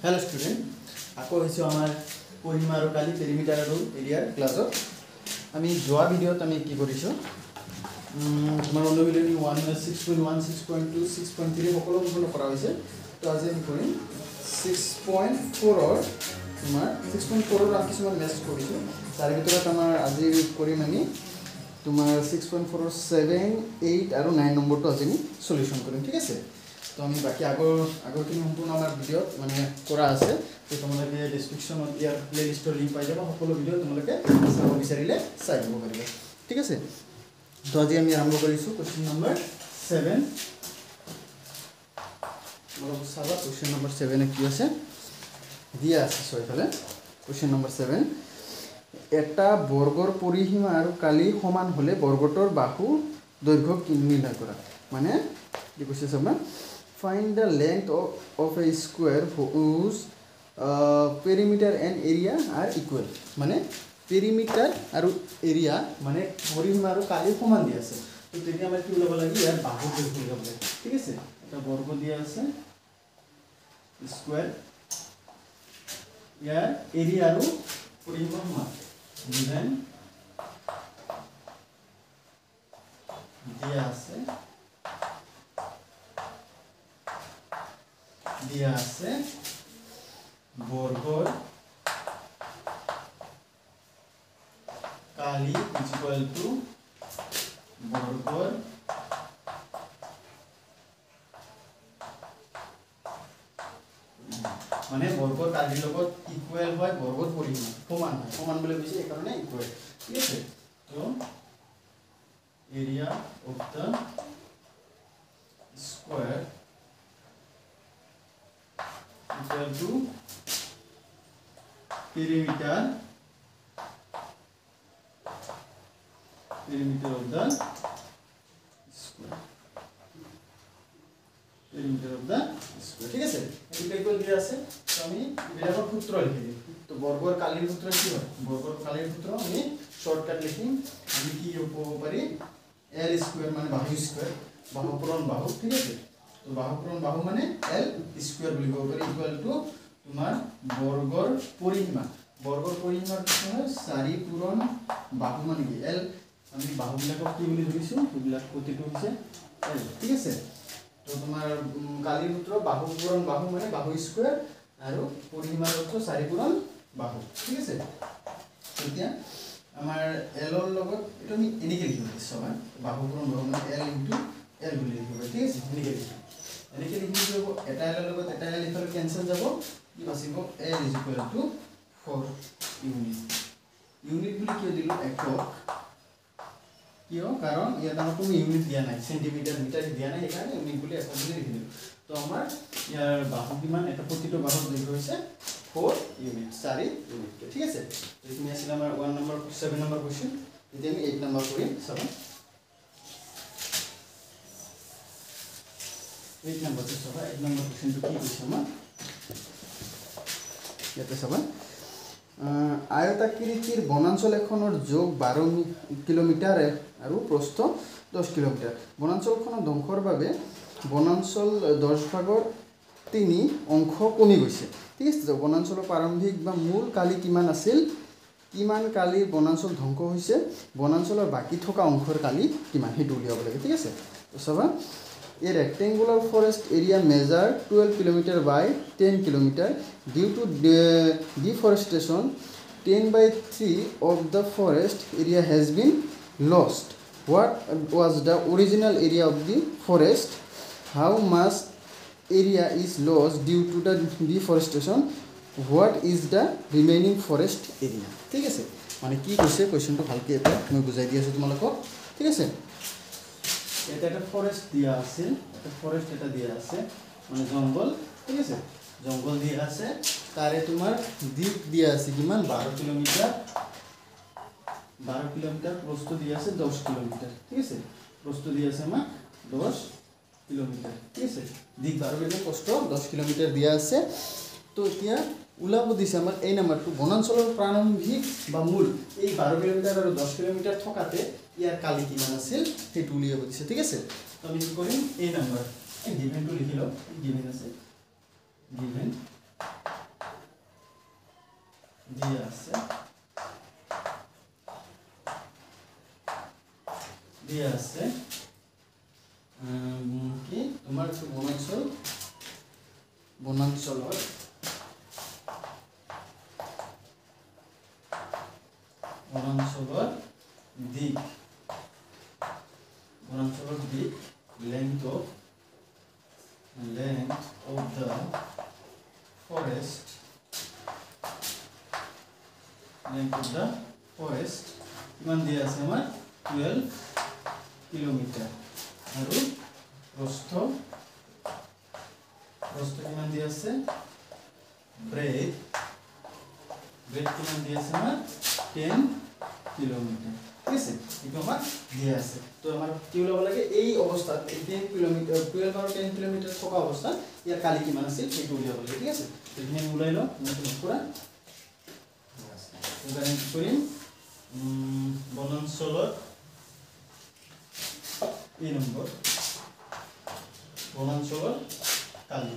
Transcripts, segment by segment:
Hello student आको হৈছে আমাৰ পৰিসীমা আৰু কালি পেৰিমিটাৰ আৰু এৰিয়াৰ ক্লাছত আমি যোৱা ভিডিঅ'ত আমি কি কৰিছো তোমাৰ অনুবিলনি 1 6.1 6.2 6.3 সকলো সম্পূৰ্ণ কৰা হৈছে তো আজি আমি কৰিম 6.4 ৰ তোমাৰ 6.4 ৰ আমি কিছুমান মেথছ কৰিছো তাৰ ভিতৰত আমাৰ আজি কৰিম আমি তোমাৰ 6.4 ৰ 7 8 আৰু 9 নম্বৰটো আজি আমি সলিউশন কৰিম ঠিক আছে तो আমি বাকি আগৰখিনি সম্পূৰ্ণ আমাৰ ভিডিঅ মানে কৰা আছে তো তোমালোকে ডেসক্ৰিপচনত ইয়াৰ প্লেলিষ্টৰ লিংক পাই যাবা সকলো ভিডিঅ তোমালোকে চাব বিচাৰিলে চাই ল'ব পাৰিবা ঠিক আছে তো আজি আমি আৰম্ভ কৰিছো কোৱেশ্চন নম্বৰ 7 তোমালোক চাবা কোৱেশ্চন নম্বৰ 7 কি আছে দিয়া আছে সৈফালে কোৱেশ্চন নম্বৰ 7 এটা বৰ্গৰ পৰিসীমা আৰু কালি সমান হলে বৰ্গটোৰ বাহু দৈৰ্ঘ্য নিৰ্ণয় কৰা মানে কি কৈছে চাবা find the length of a square whose perimeter and area are equal माने perimeter আৰু area মানে পৰিসীমা আৰু কালি সমান দিয়া আছে তো তেতিয়া আমাৰ কি ওলাব লাগে ইয়াৰ বাহু দৈৰ্ঘ্য ওলাব লাগে ঠিক আছে এটা বৰ্গ দিয়া আছে স্কয়াৰ ইয়াৰ এৰিয়া আৰু পৰিসীমা সমান দেন দিয়া আছে दिया আছে বৰ্গৰ কালি ইকুয়াল টু বৰ্গৰ মানে বৰ্গৰ কালিৰ লগত ইকুয়াল হয় বৰ্গৰ পৰিসীমা সমান হয় সমান বলে কৈছে এই কাৰণে ইকুয়াল ঠিক আছে তো area of the square equal to perimeter of the square perimeter of the square ঠিক আছে এটা ইকুয়াল কি আছে তো আমি বিরাগর সূত্র লিখি দিই তো বর্গর কালির সূত্র কি হয় বর্গর কালির সূত্র আমি শর্টকাট লিখিম আমি কি পাবো পারি l স্কয়ার মানে বাহু স্কয়ার বাহু পূরণ বাহু ঠিক আছে तो बाहु पूरण बाहु माने l स्क्वायर বুলি কব পাৰি ইকুয়াল টু তোমাৰ বৰ্গৰ পৰিসীমা কি হয় 4 পূৰণ বাহু মানে কি l আমি বাহু বিলাকক কি বুলি ধৰিছো এইবিলাক প্ৰতিটো হৈছে l ঠিক আছে তো তোমাৰ কালিৰ সূত্ৰ বাহু পূৰণ বাহু মানে বাহু স্কয়াৰ আৰু পৰিসীমাৰ অৰ্থ 4 পূৰণ বাহু ঠিক আছে এতিয়া আমাৰ l ৰ লগত এটা আমি এনেকৈ লিখিম সমান বাহু পূৰণ বাহু মানে l l বুলি লিখিব ঠিক আছে এনেকৈ লিখিম এনেকে লিখি দিব এটা এল লগত এটা এল ইফালে ক্যান্সেল যাব কি বাচিব l = 4 ইউনিট বুলি কিয় দিলো একক কিয় কাৰণ ইয়াত আমাৰ কোনো ইউনিট দিয়া নাই সেন্টিমিটার মিটার দিয়া নাই এখানে ইউনিট বুলি একক বুলি লিখি দিলো তো আমাৰ ইয়াৰ বাহু কিমান এটা প্ৰতিটো বাহুৰ দৈৰ্ঘ্য হৈছে 4 ইউনিট 4 ইউনিট ঠিক আছে এইখিনি আছিল আমাৰ 1 নম্বৰ 7 নম্বৰ কোৱেশ্চন এতিয়া আমি 8 নম্বৰ কৰিম চাবা 8 number to saba 8 number question to কি কৈছে আমাৰ ইয়াতে চাবা আয়তাকৃতিৰ বনাঞ্চল এখনৰ যোগ 12 কিলোমিটাৰ আৰু প্ৰস্থ 10 কিলোমিটাৰ বনাঞ্চলখনৰ ধ্বংসৰ বাবে বনাঞ্চল 10 ভাগৰ 3 অংশ কমি গৈছে ঠিক আছে বনাঞ্চলৰ প্ৰাৰম্ভিক বা মূল কালি কিমান আছিল কিমান কালি বনাঞ্চল ধ্বংস হৈছে বনাঞ্চলৰ বাকি থকা অংশৰ কালি কিমান হেতু উলিয়াব লাগে ঠিক আছে তো চাবা A rectangular forest area measured 12 km by 10 km due to deforestation 10 by 3 of the forest area has been lost. What was the original area of the forest? How much area is lost due to the deforestation? What is the remaining forest area? ঠিক আছে মানে কি কৈছে কোৱেশ্চনটো ভালকৈ এটা মই বুজাই দি আছো তোমালোকক ঠিক আছে এটা একটা ফরেস্ট দিয়া আছে একটা ফরেস্ট এটা দিয়া আছে মানে জঙ্গল ঠিক আছে জঙ্গল দিয়া আছে তারে তোমার দ্বীপ দিয়া আছে কিমান 12 কিলোমিটার প্রস্থ দিয়া আছে 10 কিলোমিটার ঠিক আছে প্রস্থ দিয়া আছে আমার 10 কিলোমিটার ঠিক আছে দ্বীপ 12 কিলোমিটার প্রস্থ 10 কিলোমিটার দিয়া আছে তো এতিয়া উলাব দিছে আমাৰ এই নাম্বাৰটো বনাঞ্চলৰ প্ৰাৰম্ভিক বা মূল এই 12 কিলোমিটাৰ আৰু 10 কিলোমিটাৰ থকাতে ইয়াৰ কালি কিমান আছিল সেইটো উলিয়াব দিছে ঠিক আছে তো আমি কি কৰিম এই নাম্বাৰ এই গিভেনটো লিখি লও গিভেন আছে given দিয়া আছে কি তোমাৰ বনাঞ্চলৰ দিক length of the forest কিমান দিয়া আছে আমাৰ 12 কিলোমিটাৰ আৰু প্ৰস্থ কিমান দিয়া আছে ব্ৰেড কিমান দিয়া আছে আমাৰ 10 কিলোমিটাৰ ঠিক আছে এইটো আমাৰ দিয়া আছে তো আমাৰ কি ওলাব লাগে এই অৱস্থাত 10 কিলোমিটাৰ 12 আৰু 10 কিলোমিটাৰ থকা অৱস্থাত ইয়াৰ কালি কিমান আছিল সেইটো উলিয়াব লাগে ঠিক আছে এইখিনি উলাই লওঁ মই পুৰা উদাহৰণ কৰিম বনাঞ্চলৰ এই নম্বৰ বনাঞ্চলৰ কালি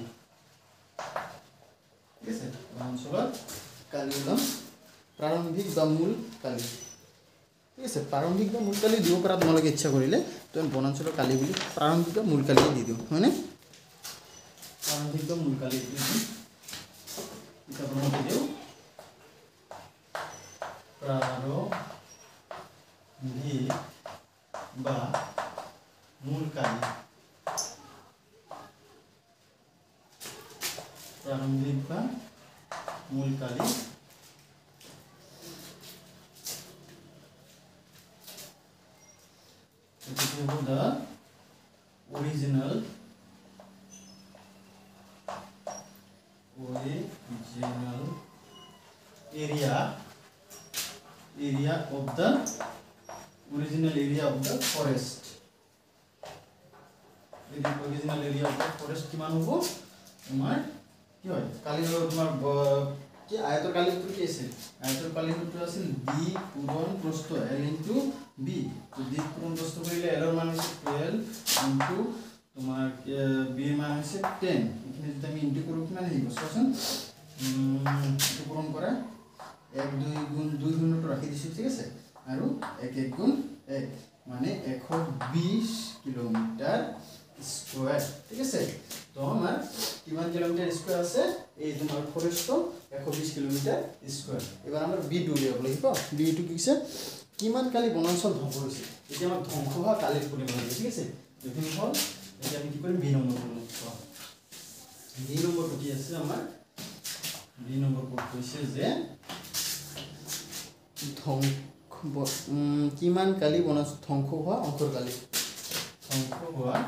ঠিক আছে বনাঞ্চলৰ কালি ওলাম প্ৰাৰম্ভিক বা মূল কালি ঠিক আছে প্ৰাৰম্ভিক বা মূল কালি দিব পৰা তোমালোকে ইচ্ছা কৰিলে তো বনাঞ্চলৰ কালি বুলি প্ৰাৰম্ভিক বা মূল কালি দি দিওঁ হয়নে প্ৰাৰম্ভিক বা মূল কালি দি দিওঁ এটা বনাই দিওঁ প্ৰাৰম্ভিক বা মূল কালি प्रारंभिक का मूल काली the original area of the forest original area of the forest কিমান হ'ব তোমাৰ কি হয় কালি তোমাৰ কি আয়তৰ কালি সূত্ৰ কি আছিল আয়তৰ কালি সূত্ৰ আছিল b পূৰণ প্ৰস্থ l * b তো b পূৰণ প্ৰস্থ কৰিলে l ৰ মান হৈছে 12 * তোমাৰ b ৰ মান হৈছে 10 এখানে যদি আমি ইনটু কৰো কিমান আহিব চোৱাচোন ইনটু পূৰণ কৰা 1 2 গুণ 2 গুণটো ৰাখি দিছো ঠিক আছে আৰু 1 1 গুণ 1 মানে 120 কিলোমিটাৰ স্কয়ার ঠিক আছে তো আমার কিমান কিলোমিটার স্কয়ার আছে এই তোমার ফরেস্ট 120 কিলোমিটার স্কয়ার এবার আমরা বি টু লিখব লাগিব বি টু কি আছে কিমান কালি বনাঞ্চল ধ্বংস হৈছে এতিয়া আমাৰ ধ্বংস হোৱা কালিৰ পৰিমাণ ঠিক আছে এইখিনি হল এতিয়া আমি কি কৰিম বি নম্বৰ কৰিম বি নম্বৰটো কি আছে আমাৰ বি নম্বৰ কৈছে যে কিমান কালি বনাঞ্চল ধ্বংস হোৱা অংশৰ কালি ধ্বংস হোৱা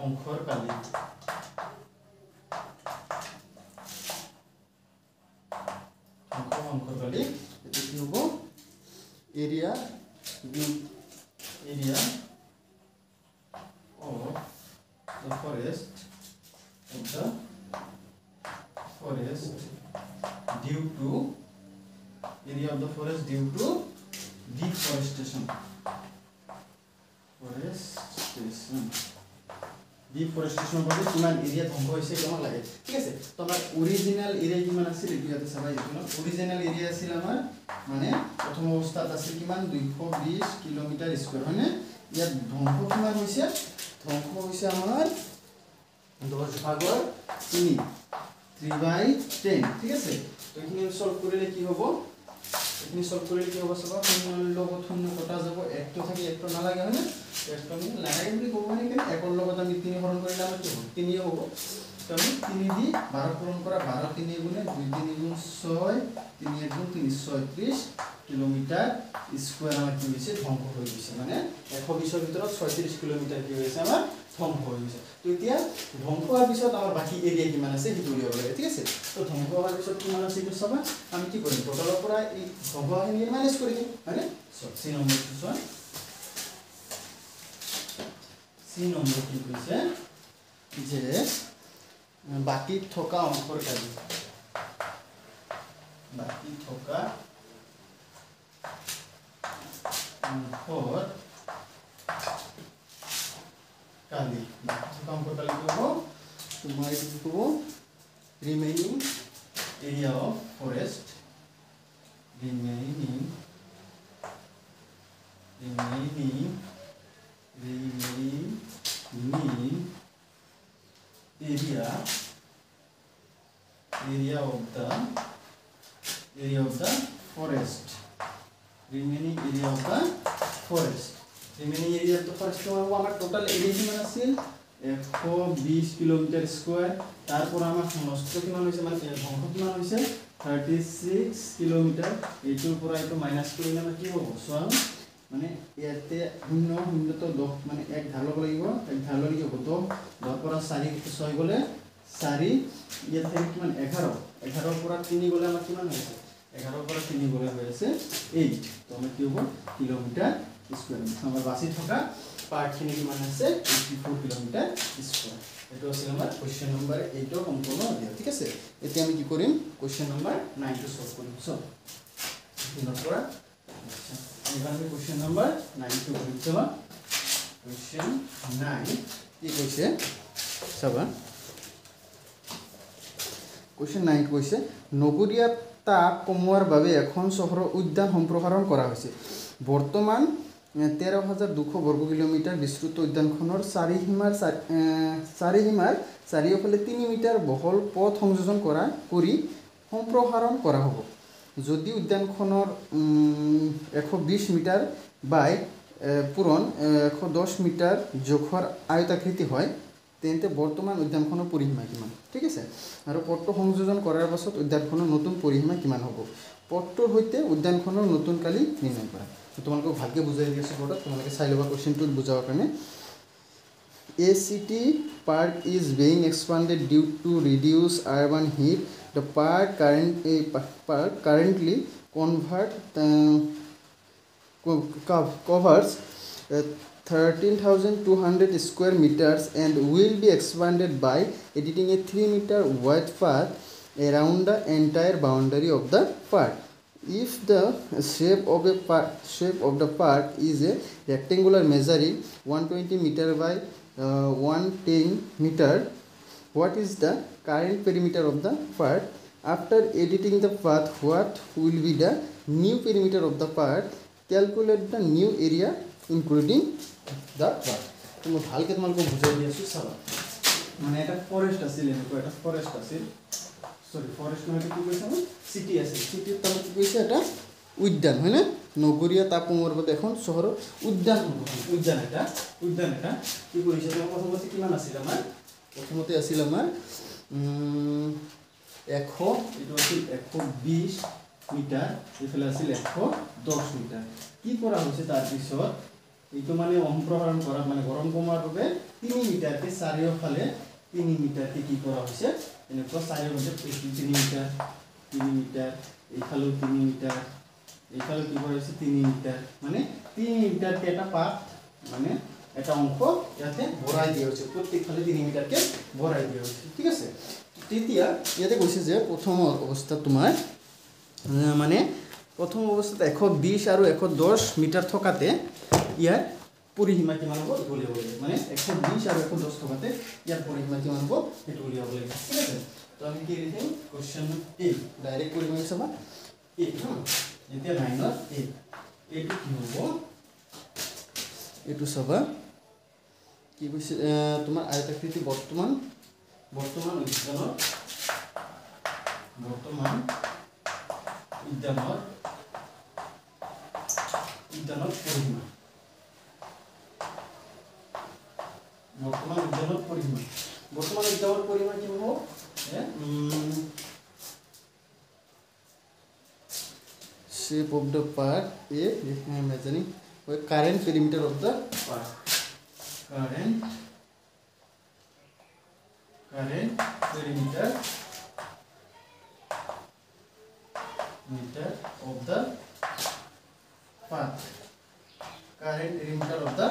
অংশৰ কালি অংশৰ কালি এটো কি হ'ব area of the forest due to deforestation ডিফৰেস্টেশন বাবে কিমান এৰিয়া ধ্বংস হৈছে কেমন লাগে ঠিক আছে তো আমাৰ অৰিজিনাল এৰিয়া কিমান আছিল এটো ইয়াতে চাবাই দিছো অৰিজিনাল এৰিয়া আছিল আমাৰ মানে প্ৰথম অৱস্থাত আছিল কিমান 220 কিলোমিটাৰ স্কয়াৰ হয়নে ইয়াত ধ্বংস কিমান হৈছে ধ্বংস হৈছে আমাৰ 10 ভাগৰ 3/10 ঠিক আছে তো এখিনি সলভ কৰিলে কি হ'ব এখিনি সলভ কৰিলে কি হ'ব চাবা শূন্য লগত শূন্য কটা যাব একটো থাকি একটো নালাগে হয়নে একটো লাগাই বুলি ক'ব মানে কেনে একর লগত আমি 3 হৰণ কৰিলে আমাৰ কি হ'ব 3 হ'ব তো আমি 3 দি 12 পূৰণ কৰা 12 3 গুণে 2 3 গুণ 6 3 1 গুণ 3 36 কিলোমিটার স্কয়ার আমাৰ কি হৈছে ধ্বংস হৈ গৈছে মানে 120 ৰ ভিতৰত 36 কিলোমিটাৰ কি হৈছে আমাৰ ধ্বংস হৈ গৈছে তো এতিয়া ধ্বংস হোৱাৰ পিছত আমাৰ বাকি এৰিয়া কিমান আছে সেইটো উলিয়াব লাগে ঠিক আছে তো ধ্বংস হোৱাৰ পিছত কিমান আছে এইটো চাবা আমি কি কৰিম টোটালৰ পৰা এই ধ্বংস হোৱাখিনি মাইনাস কৰি দিম হয়নে সি নম্বৰটো চোৱা সি নম্বৰ কি কৈছে যে বাকি থকা অংশৰ কালি বাকি থকা অংশৰ এইটো কি হ'ব remaining area of forest remaining area of the forest remaining area of the forest আমার টোটাল এরিয়া কিমান আছিল 120 কিলোমিটার স্কয়ার তারপর আমার নষ্ট কিমান হইছে মানে ধ্বংস কিমান হইছে 36 কিলোমিটার এইটোৰ পৰা এইটো মাইনাস কৰিলে আমাৰ কি হ'ব সমান মানে ইয়াতে 0 তো 10 মানে এক ঢাল লব লাগিব এক ঢাল ললি হ'ব তো 10 পৰা 4 6 গলে 4 ইয়াতে কিমান 11 11 পৰা 3 গলে আমাৰ কিমান হৈছে 11 পৰা 3 গলে হৈ আছে 8 তো আমাৰ কি হ'ব কিলোমিটাৰ স্কয়াৰ আমাৰ বাছি থকা পাৰ্টখিনি কিমান আছে 84 কিলোমিটাৰ স্কয়াৰ এটো আছিল আমাৰ কোশ্চেন নম্বৰ 8 ৰ সম্পূৰ্ণ অধ্যায় ঠিক আছে এতিয়া আমি কি কৰিম কোশ্চেন নম্বৰ 9 টো সলভ কৰিম সো দিনৰ পৰা আচ্ছা এবাৰ আমি কোশ্চেন নম্বৰ 9 টো কৰিম চলা কোশ্চেন 9 কি কৈছে চাবা কোশ্চেন 9 কৈছে নগৰীয়া তাপ কমোৱাৰ বাবে এখন চহৰৰ উদ্যান সম্প্ৰসাৰণ কৰা হৈছে বৰ্তমান 13,200 বৰ্গ কিলোমিটাৰ বিস্তৃত উদ্যানখনৰ চাৰিসীমাৰ চাৰিওফালে 3 মিটাৰ বহল পথ সংযোজন কৰি সম্প্ৰসাৰণ কৰা হ'ব যদি উদ্যানখনৰ 120 মিটাৰ বাই পূৰণ 110 মিটাৰ জোখৰ আয়তাকৃতি হয় তেন্তে বৰ্তমান উদ্যানখনৰ পৰিসীমা কিমান ঠিক আছে আৰু পথটো সংযোজন কৰাৰ পাছত উদ্যানখনৰ নতুন পৰিসীমা কিমান হ'ব পথটোৰ সৈতে উদ্যানখনৰ নতুন কালি নিৰ্ণয় কৰা তোমালোকে ভালকে বুজাই দিছো বৰ্ডত তোমালোকে চাই লবা কোশ্চেনটো বুজাবৰ কাৰণে A city park is being expanded due to reduce urban heat the park currently covers 13,200 square meters and will be expanded by editing a 3-meter wide path around the entire boundary of the park. If the shape of the park is a rectangular measuring 120 meter by 110 meter, what is the current perimeter of the park? After editing the path, what will be the new perimeter of the park? Calculate the new area including the park. তুমি ভালকে তোমালোকক বুজাই দি আছো চাবা মানে এটা forest আছিল এনেকুৱা এটা ফৰেস্ট আছিল সৰি ফৰেস্ট মানে কি কৈছে আমি সিটি আছে সিটিৰ তলত কি কৈছে এটা উদ্যান হয় না নগৰীয়া তাপ কমোৱাৰ বাবে এখন চহৰৰ উদ্যান এটা কি কৈছে প্ৰথমতে কিমান আছিল আমাৰ প্ৰথমতে আছিল আমাৰ 100 এটো আছিল 120 মিটাৰ এফালে আছিল 110 মিটাৰ কি কৰা হৈছে তাৰ পিছত এইটো মানে সম্প্ৰসাৰণ কৰা মানে গৰম কমোৱাৰ বাবে 3 মিটাৰকে চাৰিওফালে 3 মিটাৰকে কি কৰা হৈছে এনেকুৱা চাৰিওফালে 3 মিটাৰ এইফালে 3 মিটাৰ এইফালে কি কৰা হৈছে 3 মিটাৰ মানে 3 মিটাৰকে এটা পাত মানে এটা অংশ ইয়াতে ভৰাই দিয়া হৈছে প্ৰত্যেকফালে 3 মিটাৰকে ভৰাই দিয়া হৈছে ঠিক আছে তেতিয়া ইয়াতে কৈছে যে প্ৰথম অৱস্থা তোমাৰ মানে প্ৰথম অৱস্থাত 120 আৰু 110 মিটাৰ থকাতে ইয়াৰ পৰিসীমা কিমান হ'ব উলিয়াব লাগিব মানে 120 আৰু 110 থকাতে ইয়াৰ পৰিসীমা কিমান হ'ব সেইটো উলিয়াব লাগিব ঠিক আছে তো আমি কি লিখিম কোশ্চেন এ ডাইৰেক্ট কৰি মই চাবা এ এতিয়া লাইনৰ এ এটো কি হ'ব এটো চাবা কি কৈছে তোমাৰ আয়তাকৃতি বৰ্তমান উদ্যানৰ পৰিসীমা বৰ্তমান উদ্যানৰ পৰিসীমা কি হ'ব shape of the park a measuring current perimeter of the park current perimeter of the park current perimeter of the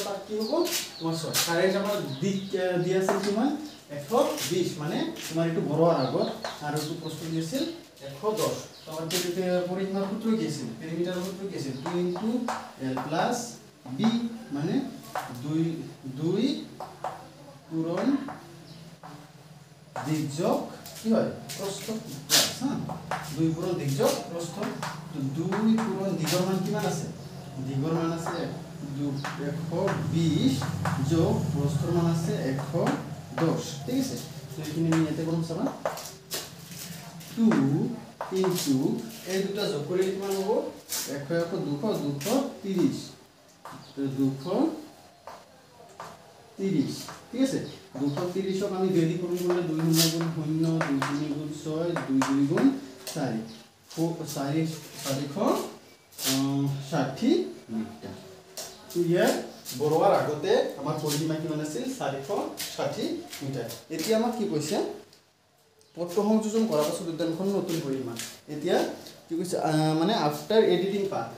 park কি হ'ব তোমাৰ কাৰেন্ট আমাৰ দিক দিয়া আছিল কিমান 120 মানে তোমাৰ এটো বড়ৰ আগত আৰু এটো প্ৰশ্ন দিছিল 110 তোমাৰ যেতে পৰিসীমাৰ সূত্ৰ কি আছিল পেৰিমিটাৰৰ সূত্ৰ কি আছিল 2 * l + b মানে 2 পূরণ দিক যোগ কি হয় প্রস্থ প্লাস হ্যাঁ 2 পূরণ দিক যোগ প্রস্থ তো 2 পূরণ দিগর মান কিমান আছে দিগর মান আছে 120 যোগ প্রস্থর মান আছে 110 ঠিক আছে তো এখানে নিয়ে যেতে বলুন সবা 2 ইনটু এই দুটো যোগ করে কিমান হবে 100 230 তো 230 ঠিক আছে 230 ক আমি রেডি করব বলে 2 গুণ 0 2 3 গুণ 6 2 2 গুণ 4 460 মিটার তো ইয়াৰ বৰোৱাৰ আগতে আমাৰ পৰিসীমা কিমান আছিল 460 মিটাৰ এতিয়া আমাক কি কৈছে পত্ৰ সংযোজন কৰাৰ পাছত উদ্যানখন নতুন পৰিসীমা এতিয়া কি কৈছে মানে আফটাৰ এডিটিং পাৰ্ট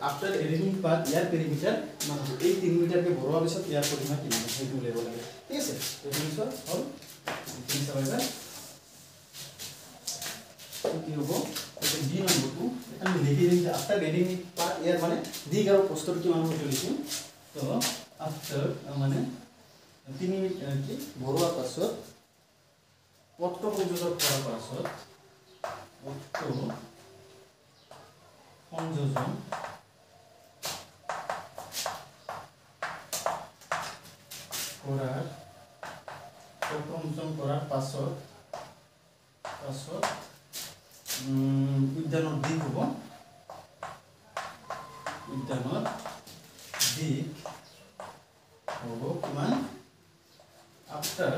ইয়াৰ পেৰিমিটাৰ মানে এই 3 মিটাৰকে বৰোৱাৰ পিছত ইয়াৰ পৰিসীমা কিমান সেইটো উলিয়াব লাগে ঠিক আছে তো তুমি চোৱা হ'ল তুমি চাবা কি হ'ব এটা বি নম্বৰটো আমি লিখি দিম যে আফটাৰ এডিটিং পাৰ্ট ইয়াৰ মানে দিক আৰু প্ৰস্থৰ কিমান হ'ব লিখিম তো আফটাৰ মানে 3 মিটাৰ কি বৰোৱাৰ পাছত পত্ৰ সংযোজন কৰাৰ পাছত পত্ৰ সংযোজন কৰাৰ পাছত উদ্যানৰ দিক হ'ব কিমান after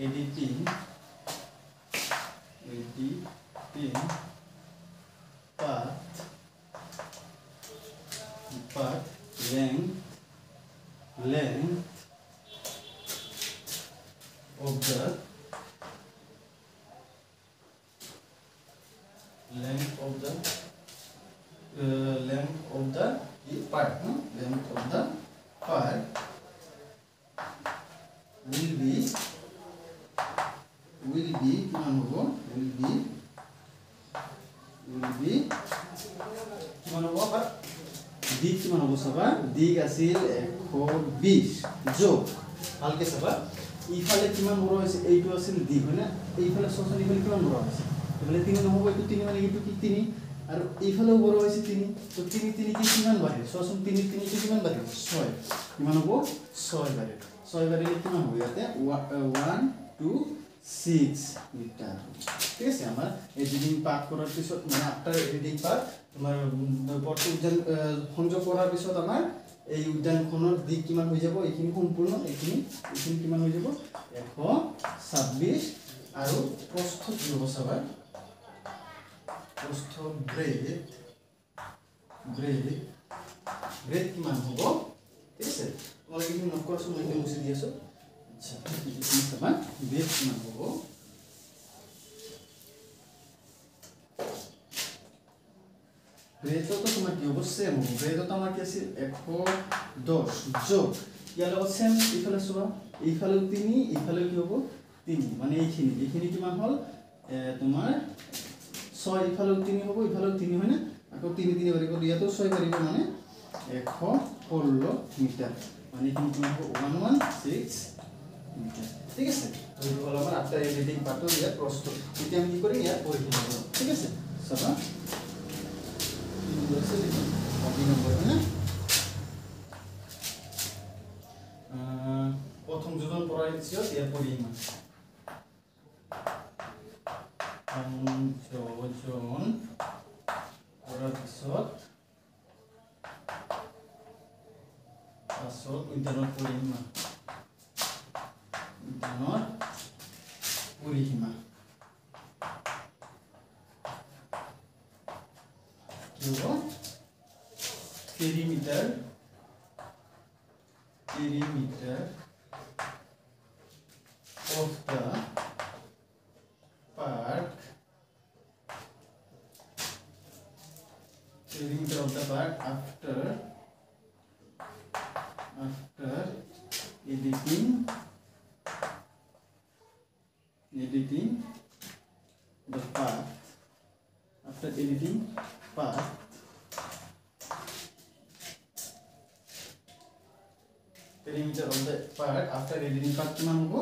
editing path length of the part will be কিমান হ'ব কিমান হ'ব বা দিক কিমান হ'ব চাবা দিক আছিল 120 যোগ ভালকে চাবা ইফালে কিমান বড় হৈছে এইটো আছিল দিক হয় না এইফালে সচল ইফালে কিমান বড় হৈছে এফালে 3 নহব এইটো 3 মানে এইটো কি 3 আৰু এইফালেও বড় হৈছে 3 তো 3 কি কিমান বাঢ়ে সচল 3 কি কিমান বাঢ়ে 6 কিমান হ'ব 6 বাঢ়ে 6 বাঢ়িলে কিমান হ'ব ইয়াতে 1 2 6 মিটাৰ ঠিক আছে আমাৰ এডিটিং পাৰ্ট কৰাৰ পিছত মানে আফটাৰ এডিটিং পাৰ্ট তোমাৰ পত্ৰ উদ্যান সংযোগ কৰাৰ পিছত আমাৰ এই উদ্যানখনৰ দিক কিমান হৈ যাব এইখিনি সম্পূৰ্ণ এইখিনি কিমান হৈ যাব 126 আৰু প্ৰস্থ কি হ'ব চাবা প্ৰস্থ ব্ৰেড কিমান হ'ব ঠিক আছে তোমালোকে কি নোট কৰাছো মই মুছি দি আছো আচ্ছা এইখিনি চাবা ব্ৰেড কিমান হ'ব ব্ৰেডটো তোমাৰ কি হ'ব সেম হ'ব ব্ৰেডটো আমাৰ কি আছিল 110 যোগ ইয়াৰ লগত সেম ইফালে চোৱা এইফালে 3 ইফালে কি হ'ব 3 মানে এইখিনি কিমান হ'ল তোমাৰ 6 ইফালে 3 হ'ব ইফালে 3 হয় না আকৌ 3 বাঢ়িব ইয়াতো 6 বাঢ়িব মানে 116 মিটাৰ মানে এইখিনি কিমান হ'ব 116 মিটাৰ ঠিক আছে তো এইটো হ'ল আমাৰ আফটাৰ এডিটিং পাৰ্টৰ ইয়াৰ প্ৰস্থ এতিয়া আমি কি কৰিম ইয়াৰ পৰিসীমা কৰিম ঠিক আছে চাবা প্ৰথম যোজন পড়াৰ পিছত ইয়াৰ পৰিসীমা যোজন পড়াৰ পিছত উদ্যানৰ পরিসীমা কি হ'ব perimeter of the park after editing the path perimeter of the part after editing part কিমান হ'ব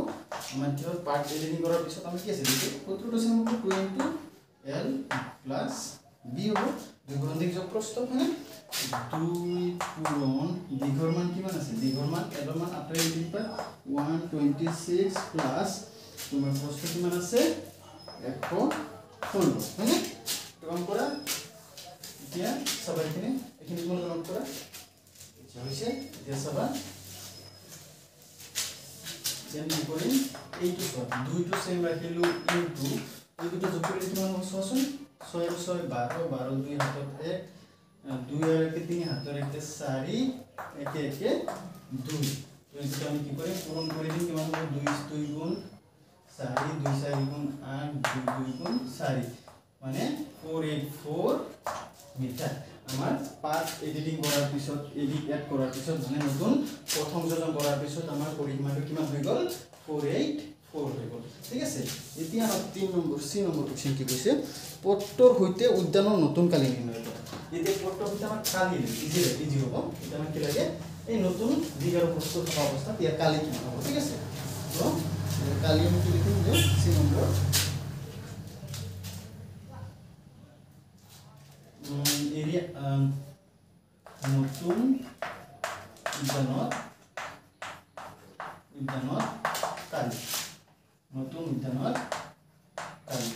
আমাৰ কি part editing কৰাৰ পিছত আমি কি আছে দেখি সূত্ৰটো আছে হ'ব 2 into l plus b হ'ব দুই গুণিতক যোগ প্ৰস্থ মানে 2 পূৰণ দীঘৰ মান কিমান আছে দীঘৰ মান l ৰ মান after editing part 126 plus তোমাৰ প্ৰস্থ কিমান আছে 116 হয়নে কাম কৰা এতিয়া সবাইখিনি এখিনি মন কাম কৰা আচ্ছা হৈছে এতিয়া সবা যেন কি কৰিম এইটো সব দুইটো সেম ৰাখিলো ইনটু এই দুটো যোগ কৰিলে কিমান হ'ব চোৱাচোন 6 আৰু 6 12 12 2 হাতত 1 2 আৰু 1 3 হাতৰ 1 4 একে একে 2 তো এটা আমি কি কৰিম পূৰণ কৰি দিম কিমান হ'ব 2 2 গুণ 4 2 4 গুণ 8 2 2 গুণ 4 মানে 484 মিটাৰ আমাৰ পাৰ্ট এডিটিং কৰাৰ পিছত এডিট এড কৰাৰ পিছত মানে নতুন প্ৰথম যোজন কৰাৰ পিছত আমাৰ পৰিমাণটো কিমান হৈ গ'ল 484 হৈ গ'ল ঠিক আছে এতিয়া 3 নম্বৰ সি নম্বৰ কোৱেশ্চন কি কৈছে পট্টৰ হৈতে উদ্যানৰ নতুন কালি নিৰ্ণয় কৰা এতিয়া পট্টৰ হৈতে আমাৰ কালি ইজি হ'ব এটা আমাৰ কি লাগে এই নতুন দিগাৰ প্ৰস্তুত হোৱা অৱস্থাত ইয়াৰ কালি কিমান হ'ব ঠিক আছে তো কালি আমি কি লিখিম যে সি নম্বৰ এৰিয়া নতুন উদ্যানত কালি নতুন উদ্যানত কালি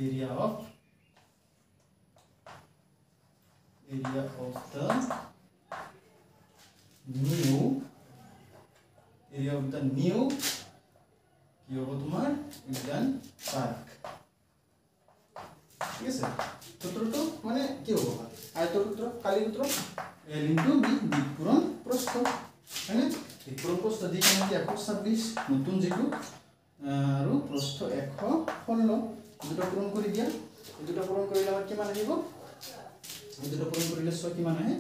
এৰিয়া অফ the new কি হ'ব তোমাৰ উদ্যান পার্ক ঠিক আছে সূত্রটো মানে কি হ'ব আয়তর সূত্র কালি সূত্র l * b দিক পূরণ প্রস্থ মানে দিক পূরণ প্রস্থ দিক মানে 126 নতুন যেটো আৰু প্ৰস্থ 116 দুটো পূৰণ কৰি দিয়া দুটো পূৰণ কৰিলে আমাৰ কিমান আহিব দুটো পূৰণ কৰিলে 6 কিমান আহে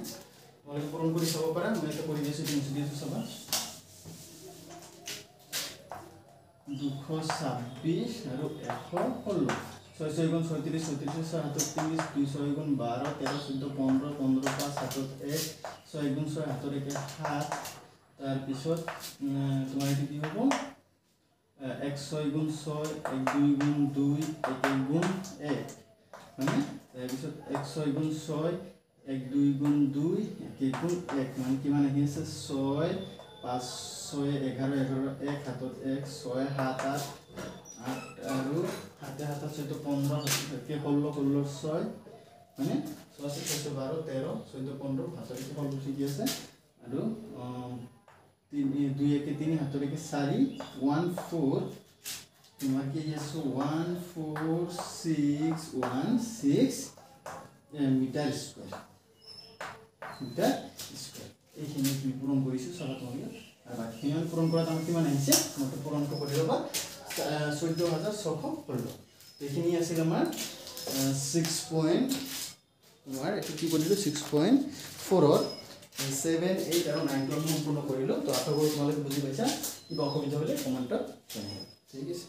মই পূৰণ কৰি চাব পাৰা মই এটা কৰি দিছো তুমি দিছো চাবা 226 আৰু 116 6 6 গুণ 36 36 7 30 2 6 গুণ 12 13 14 15 15 5 7 1 6 গুণ 6 হাতৰ 1 7 তাৰ পিছত তোমাৰ এটো কি হ'ব 1 6 গুণ 6 1 2 গুণ 2 1 গুণ 1 মানে তাৰ পিছত 1 6 গুণ 6 1 2 গুণ 2 1 গুণ 1 মানে কিমান আহি আছে 6 5 6 11 11 1 হাতত 1 6 7 8 8 আৰু হাতে হাতে 15 কে 16 6 মানে 6 6 12 13 14 15 হাতৰ কি 16 ঠিক আছে আৰু 3 2 1 3 হাতৰ কি 4 14 তোমাৰ কি আছে 14616 মিটাৰ স্কয়াৰ এইখিনি কি পূৰণ কৰিছো চাবা তোমালোকে আৰু বাকিখিনি পূৰণ কৰাত আমাৰ কিমান আহিছে মই পূৰণটো কৰি ল'বা 14600 হলো এইখিনি আছিল আমাৰ 6 পইণ্ট তোমাৰ এটো কি কৰিলো 6.4 ৰ 7 8 আৰু 9 টো সম্পূৰ্ণ কৰিলো তো আশা কৰো তোমালোকে বুজি পাইছা কিবা অসুবিধা হলে কমেন্টত জনাবা ঠিক আছে